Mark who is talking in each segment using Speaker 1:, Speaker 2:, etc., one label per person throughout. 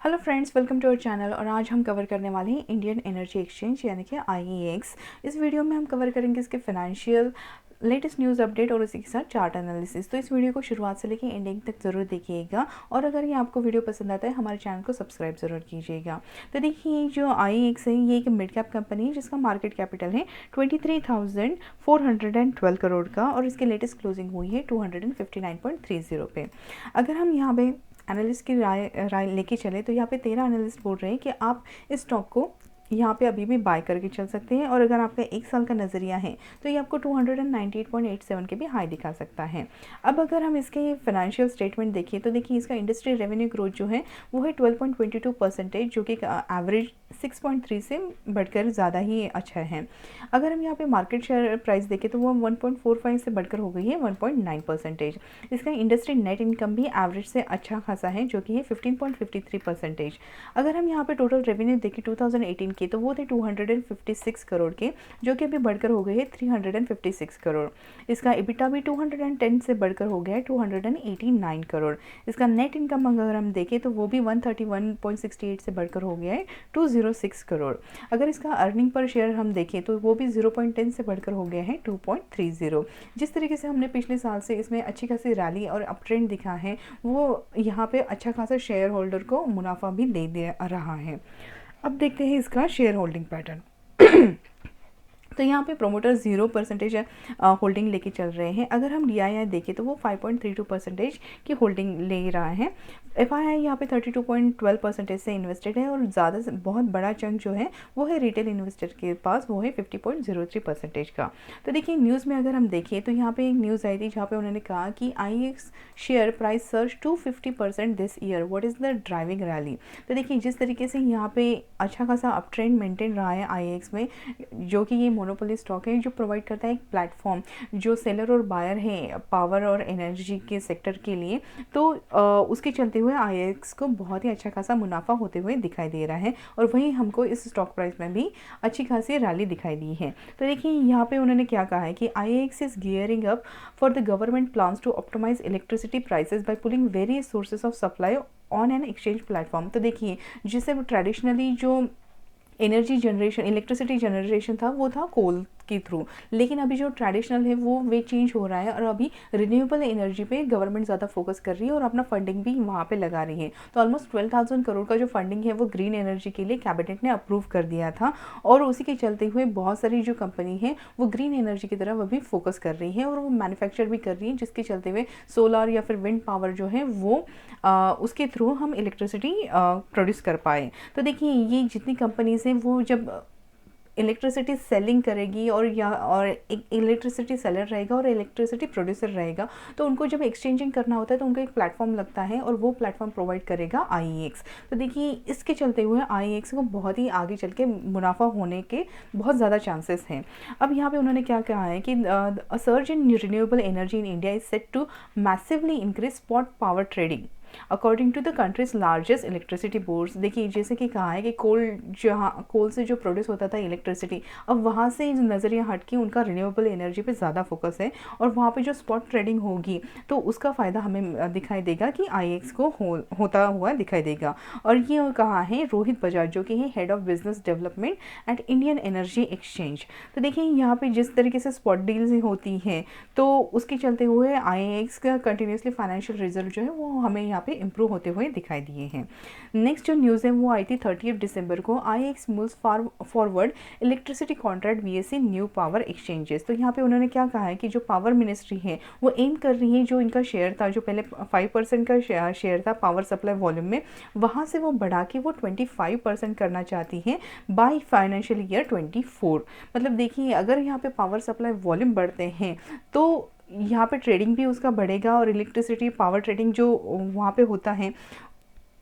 Speaker 1: Hello friends, welcome to our channel. और आज हम कवर करने वाले हैं इंडियन एनर्जी एक्सचेंज यानी कि आईईएक्स। इस वीडियो में हम कवर करेंगे इसके फाइनेंशियल लेटेस्ट न्यूज़ अपडेट और उसी के साथ चार्ट एनालिसिस। तो इस वीडियो को शुरुआत से लेकर एंडिंग तक ज़रूर देखिएगा और अगर ये आपको वीडियो पसंद आता है हमारे चैनल को सब्सक्राइब ज़रूर कीजिएगा। तो देखिए, जो आईईएक्स है ये एक मिड कैप कंपनी है जिसका मार्केट कैपिटल है 23,412 करोड़ का और इसकी लेटेस्ट क्लोजिंग हुई है 259.30 पे। अगर हम यहाँ पे एनालिस्ट की राय लेके चले तो यहाँ पे 13 एनालिस्ट बोल रहे हैं कि आप इस स्टॉक को यहाँ पे अभी भी बाय करके चल सकते हैं और अगर आपका एक साल का नज़रिया है तो ये आपको 298.87 के भी हाई दिखा सकता है। अब अगर हम इसके फाइनेंशियल स्टेटमेंट देखिए तो देखिए इसका इंडस्ट्री रेवेन्यू ग्रोथ जो है वो है 12.22%, जो कि एवरेज 6.3 से बढ़कर ज़्यादा ही अच्छा है। अगर हम यहाँ पे मार्केट शेयर प्राइस देखें तो वो 1.45 से बढ़कर हो गई है 1.9%। इसका इंडस्ट्री नेट इनकम भी एवरेज से अच्छा खासा है जो कि है 15.53%। अगर हम यहाँ पे टोटल रेवेन्यू देखें 2018 के तो वो थे 256 करोड़ के, जो कि अभी बढ़कर हो गए हैं 356 करोड़। इसका EBITDA भी 210 से बढ़कर हो गया है 289 करोड़। इसका नेट इनकम अगर हम देखें तो वो भी 131.68 से बढ़कर हो गया है 206 करोड़। अगर इसका अर्निंग पर शेयर हम देखें तो वो भी 0.10 से बढ़कर हो गया है 2.30। जिस तरीके से हमने पिछले साल से इसमें अच्छी खासी रैली और अप ट्रेंड दिखा है वो यहाँ पे अच्छा खासा शेयर होल्डर को मुनाफा भी दे रहा है। अब देखते हैं इसका शेयर होल्डिंग पैटर्न। तो यहाँ पे प्रोमोटर 0% होल्डिंग लेके चल रहे हैं। अगर हम DII देखें तो वो 5.32% की होल्डिंग ले रहा है। FII यहाँ पे 32.12% से इन्वेस्टेड है और ज़्यादा से बहुत बड़ा चंक जो है वो है रिटेल इन्वेस्टर के पास, वो है 50.03% का। तो देखिए न्यूज़ में अगर हम देखें तो यहाँ पे एक न्यूज़ आई थी जहाँ पे उन्होंने कहा कि IEX share price surge 250% this year, what is the driving rally. तो देखिए जिस तरीके से यहाँ पे अच्छा खासा अप ट्रेंड मेंटेन रहा है IEX में, जो कि ये मोनोपोली स्टॉक है जो प्रोवाइड करता है एक प्लेटफॉर्म जो सेलर और बायर है पावर और एनर्जी के सेक्टर के लिए, तो उसके चलते हुए IEX को बहुत ही अच्छा खासा मुनाफा होते हुए दिखाई दे रहा है और वहीं हमको इस स्टॉक प्राइस में भी अच्छी खासी रैली दिखाई दी है। तो देखिए यहाँ पे उन्होंने क्या कहा है कि IEX is gearing up for the government plans to optimise electricity prices by pulling various sources of supply on an exchange platform. तो देखिए जिससे वो ट्रेडिशनली जो एनर्जी जनरेशन इलेक्ट्रिसिटी जनरेशन था वो था कोल के थ्रू, लेकिन अभी जो ट्रेडिशनल है वो वे चेंज हो रहा है और अभी रिन्यूएबल एनर्जी पे गवर्नमेंट ज़्यादा फोकस कर रही है और अपना फंडिंग भी वहाँ पे लगा रही है। तो ऑलमोस्ट 12,000 करोड़ का जो फंडिंग है वो ग्रीन एनर्जी के लिए कैबिनेट ने अप्रूव कर दिया था और उसी के चलते हुए बहुत सारी जो कंपनी है वो ग्रीन एनर्जी की तरफ अभी फोकस कर रही है और वो मैन्युफैक्चर भी कर रही है, जिसके चलते हुए सोलर या फिर विंड पावर जो है वो उसके थ्रू हम इलेक्ट्रिसिटी प्रोड्यूस कर पाए। तो देखिए ये जितनी कंपनीज हैं वो जब इलेक्ट्रिसिटी सेलिंग करेगी और एक इलेक्ट्रिसिटी सेलर रहेगा और इलेक्ट्रिसिटी प्रोड्यूसर रहेगा, तो उनको जब एक्सचेंजिंग करना होता है तो उनको एक प्लेटफॉर्म लगता है और वो प्लेटफॉर्म प्रोवाइड करेगा IEX। तो देखिए इसके चलते हुए IEX को बहुत ही आगे चल के मुनाफा होने के बहुत ज़्यादा चांसेस हैं। अब यहाँ पे उन्होंने क्या कहा है कि a surge in renewable energy in India is set to massively increase spot power trading according to the country's largest electricity boards. देखिए जैसे कि कहा है कि कोल से जो प्रोड्यूस होता था इलेक्ट्रिसिटी, अब वहाँ से नज़रिया हट के उनका रिन्यूएबल एनर्जी पे ज़्यादा फोकस है और वहाँ पे जो स्पॉट ट्रेडिंग होगी तो उसका फ़ायदा हमें दिखाई देगा कि IEX को होता हुआ दिखाई देगा। और ये कहा है रोहित बजाज जो कि है head of business development at Indian energy exchange. तो देखिए यहाँ पे जिस तरीके से स्पॉट डील्स होती हैं तो उसके चलते हुए IEX का कंटिन्यूसली फाइनेंशियल रिजल्ट जो है वो हमें यहाँ पे इम्प्रूव होते हुए दिखाई दिए हैं। नेक्स्ट जो न्यूज़ है वो आई थी 30 दिसंबर को, IEX moves forward electricity contract BSE new power exchanges. तो यहाँ पे उन्होंने क्या कहा है कि जो पावर मिनिस्ट्री है वो एम कर रही है जो इनका शेयर था, जो पहले 5% का शेयर था पावर सप्लाई वॉल्यूम में, वहाँ से वो बढ़ा के वो 25% करना चाहती है बाय फाइनेंशियल ईयर 24। मतलब देखिए अगर यहाँ पे पावर सप्लाई वॉल्यूम बढ़ते हैं तो यहाँ पे ट्रेडिंग भी उसका बढ़ेगा और इलेक्ट्रिसिटी पावर ट्रेडिंग जो वहाँ पे होता है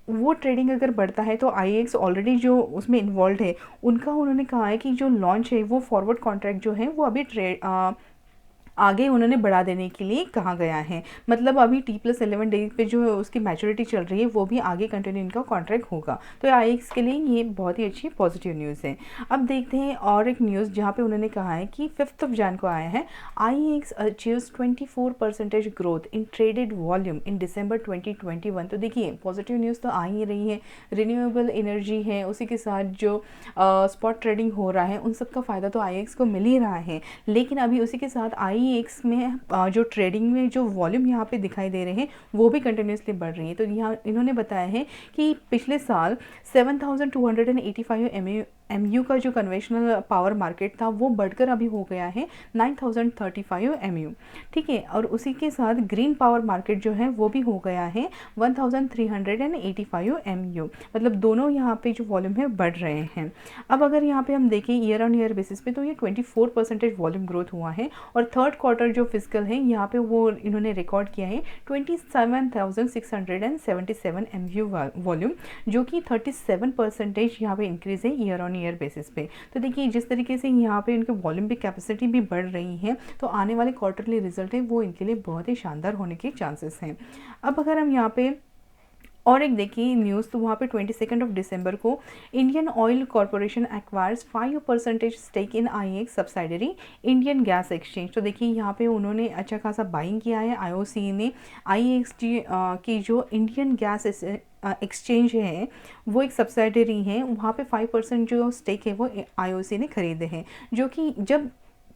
Speaker 1: वो ट्रेडिंग अगर बढ़ता है तो IEX ऑलरेडी जो उसमें इन्वॉल्व है उनका उन्होंने कहा है कि जो लॉन्च है वो फॉरवर्ड कॉन्ट्रैक्ट जो है वो अभी आगे उन्होंने बढ़ा देने के लिए कहा गया है। मतलब अभी T+11 डे पे जो उसकी मैच्योरिटी चल रही है वो भी आगे कंटिन्यू इनका कॉन्ट्रैक्ट होगा। तो IEX के लिए ये बहुत ही अच्छी पॉजिटिव न्यूज़ है। अब देखते हैं और एक न्यूज़ जहाँ पे उन्होंने कहा है कि 5 जन को आया है, IEX achieves 24% growth in traded volume in December 2021। तो देखिए पॉजिटिव न्यूज़ तो आ ही रही है, रिन्यूएबल एनर्जी है, उसी के साथ जो स्पॉट ट्रेडिंग हो रहा है उन सब का फ़ायदा तो IEX को मिल ही रहा है। लेकिन अभी उसी के साथ IEX में जो ट्रेडिंग में जो वॉल्यूम यहाँ पे दिखाई दे रहे हैं वो भी कंटिन्यूसली बढ़ रही है। तो यहाँ इन्होंने बताया है कि पिछले साल 7,285 MU का जो कन्वेंशनल पावर मार्केट था वो बढ़कर अभी हो गया है 9,035 MU, ठीक है। और उसी के साथ ग्रीन पावर मार्केट जो है वो भी हो गया है 1,385 MU। मतलब दोनों यहाँ पे जो वॉल्यूम है बढ़ रहे हैं। अब अगर यहाँ पे हम देखें ईयर ऑन ईयर बेसिस पे तो ये 24% वॉल्यूम ग्रोथ हुआ है। और थर्ड क्वार्टर जो फिजिकल है यहाँ पे वो इन्होंने रिकॉर्ड किया है 27,677 MU वॉल्यूम, जो कि 37% यहाँ पे इंक्रीज है ईयर ऑन ईयर बेसिस पे। तो देखिए जिस तरीके से यहाँ पे इनके वॉल्यूम भी कैपेसिटी भी बढ़ रही है तो आने वाले क्वार्टरली रिजल्ट है वो इनके लिए बहुत ही शानदार होने के चांसेस हैं। अब अगर हम यहाँ पे और एक देखिए न्यूज़ तो वहाँ पे 22 दिसंबर को Indian Oil Corporation acquires 5% stake in IEX subsidiary Indian gas exchange. तो देखिए यहाँ पे उन्होंने अच्छा खासा बाइंग किया है। IOC ने IEX की जो इंडियन गैस एक्सचेंज है वो एक सब्सिडरी है, वहाँ पे 5% जो स्टेक है वो IOC ने खरीदे हैं। जो कि जब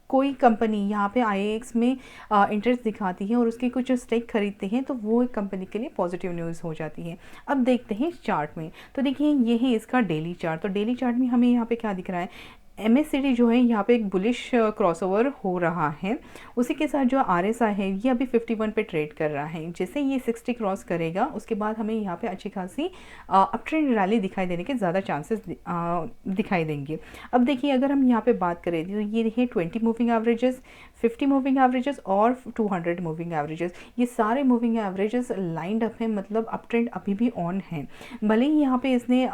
Speaker 1: कोई कंपनी यहाँ पे IEX में इंटरेस्ट दिखाती है और उसके कुछ स्टेक खरीदते हैं तो वो एक कंपनी के लिए पॉजिटिव न्यूज़ हो जाती है। अब देखते हैं चार्ट में, तो देखिए ये है इसका डेली चार्ट। तो डेली चार्ट में हमें यहाँ पे क्या दिख रहा है, MACD जो है यहाँ पे एक बुलिश क्रॉसओवर हो रहा है। उसी के साथ जो RSI है ये अभी 51 पे ट्रेड कर रहा है। जैसे ये 60 क्रॉस करेगा उसके बाद हमें यहाँ पे अच्छी खासी अप ट्रेंड रैली दिखाई देने के ज़्यादा चांसेस दिखाई देंगे। अब देखिए अगर हम यहाँ पे बात करें तो ये देखिए 20 मूविंग एवरेजेस, 50 मूविंग एवरेजेस और 200 मूविंग एवरेजेस, ये सारे मूविंग एवरेजेस लाइंड अप हैं। मतलब अप ट्रेंड अभी भी ऑन है। भले ही यहाँ पे इसने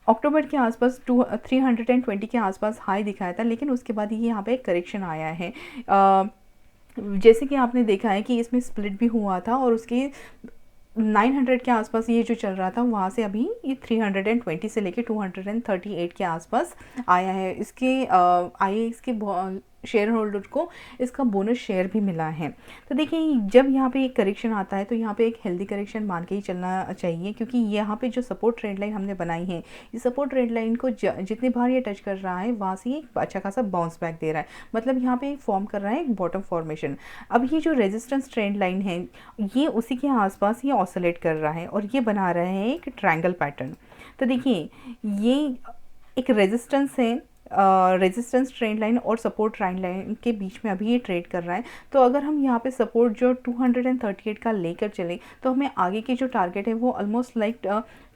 Speaker 1: अक्टूबर के आसपास 320 के आसपास हाई दिखाया था, लेकिन उसके बाद ये यहाँ पे एक करेक्शन आया है। जैसे कि आपने देखा है कि इसमें स्प्लिट भी हुआ था और उसके 900 के आसपास ये जो चल रहा था वहाँ से अभी ये 320 से लेके 238 के आसपास आया है। इसके IEX के शेयर होल्डर को इसका बोनस शेयर भी मिला है। तो देखिए जब यहाँ पे एक करेक्शन आता है तो यहाँ पे एक हेल्दी करेक्शन मान के ही चलना चाहिए, क्योंकि यहाँ पे जो सपोर्ट ट्रेंड लाइन हमने बनाई है ये सपोर्ट ट्रेंड लाइन को जितनी बार ये टच कर रहा है वहाँ से एक अच्छा खासा बाउंस बैक दे रहा है। मतलब यहाँ पे फॉर्म कर रहा है एक बॉटम फॉर्मेशन। अब ये जो रेजिस्टेंस ट्रेंड लाइन है ये उसी के आसपास ये ऑसिलेट कर रहा है और ये बना रहा है एक ट्रायंगल पैटर्न। तो देखिए ये एक रेजिस्टेंस है, रेजिस्टेंस ट्रेंड लाइन और सपोर्ट ट्रेंड लाइन के बीच में अभी ये ट्रेड कर रहा है। तो अगर हम यहाँ पे सपोर्ट जो 238 का लेकर चले तो हमें आगे की जो टारगेट है वो ऑलमोस्ट लाइक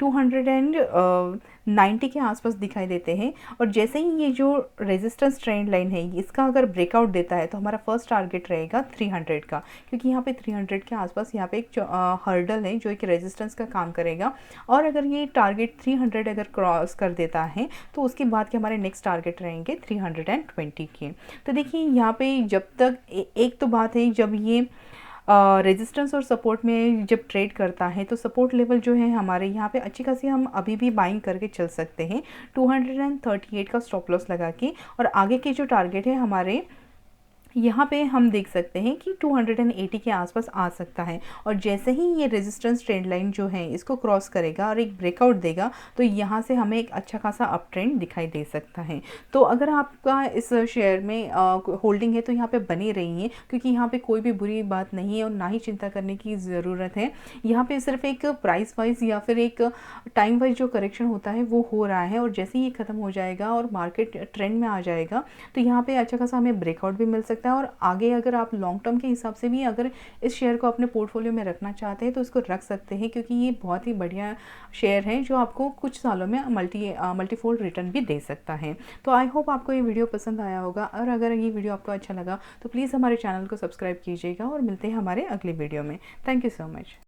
Speaker 1: 290 के आसपास दिखाई देते हैं। और जैसे ही ये जो रेजिस्टेंस ट्रेंड लाइन है इसका अगर ब्रेकआउट देता है तो हमारा फर्स्ट टारगेट रहेगा 300 का, क्योंकि यहाँ पे 300 के आसपास यहाँ पे एक हर्डल है जो एक रेजिस्टेंस का काम करेगा। और अगर ये टारगेट 300 अगर क्रॉस कर देता है तो उसके बाद के हमारे नेक्स्ट टारगेट रहेंगे 320 के। तो देखिए यहाँ पे जब तक एक तो बात है जब ये रेजिस्टेंस और सपोर्ट में जब ट्रेड करता है तो सपोर्ट लेवल जो है हमारे यहाँ पे अच्छी खासी हम अभी भी बाइंग करके चल सकते हैं 238 का स्टॉप लॉस लगा के। और आगे के जो टारगेट है हमारे यहाँ पे हम देख सकते हैं कि 280 के आसपास आ सकता है। और जैसे ही ये रेजिस्टेंस ट्रेंड लाइन जो है इसको क्रॉस करेगा और एक ब्रेकआउट देगा तो यहाँ से हमें एक अच्छा खासा अप ट्रेंड दिखाई दे सकता है। तो अगर आपका इस शेयर में होल्डिंग है तो यहाँ पे बनी रही है, क्योंकि यहाँ पे कोई भी बुरी बात नहीं है और ना ही चिंता करने की ज़रूरत है। यहाँ पे सिर्फ एक प्राइस वाइज या फिर एक टाइम वाइज जो करेक्शन होता है वो हो रहा है, और जैसे ही ये ख़त्म हो जाएगा और मार्केट ट्रेंड में आ जाएगा तो यहाँ पे अच्छा खासा हमें ब्रेकआउट भी मिल सकता है। और आगे अगर आप लॉन्ग टर्म के हिसाब से भी अगर इस शेयर को अपने पोर्टफोलियो में रखना चाहते हैं तो इसको रख सकते हैं, क्योंकि ये बहुत ही बढ़िया शेयर है जो आपको कुछ सालों में मल्टीफोल्ड रिटर्न भी दे सकता है। तो आई होप आपको ये वीडियो पसंद आया होगा, और अगर ये वीडियो आपको अच्छा लगा तो प्लीज़ हमारे चैनल को सब्सक्राइब कीजिएगा और मिलते हैं हमारे अगले वीडियो में। Thank you so much.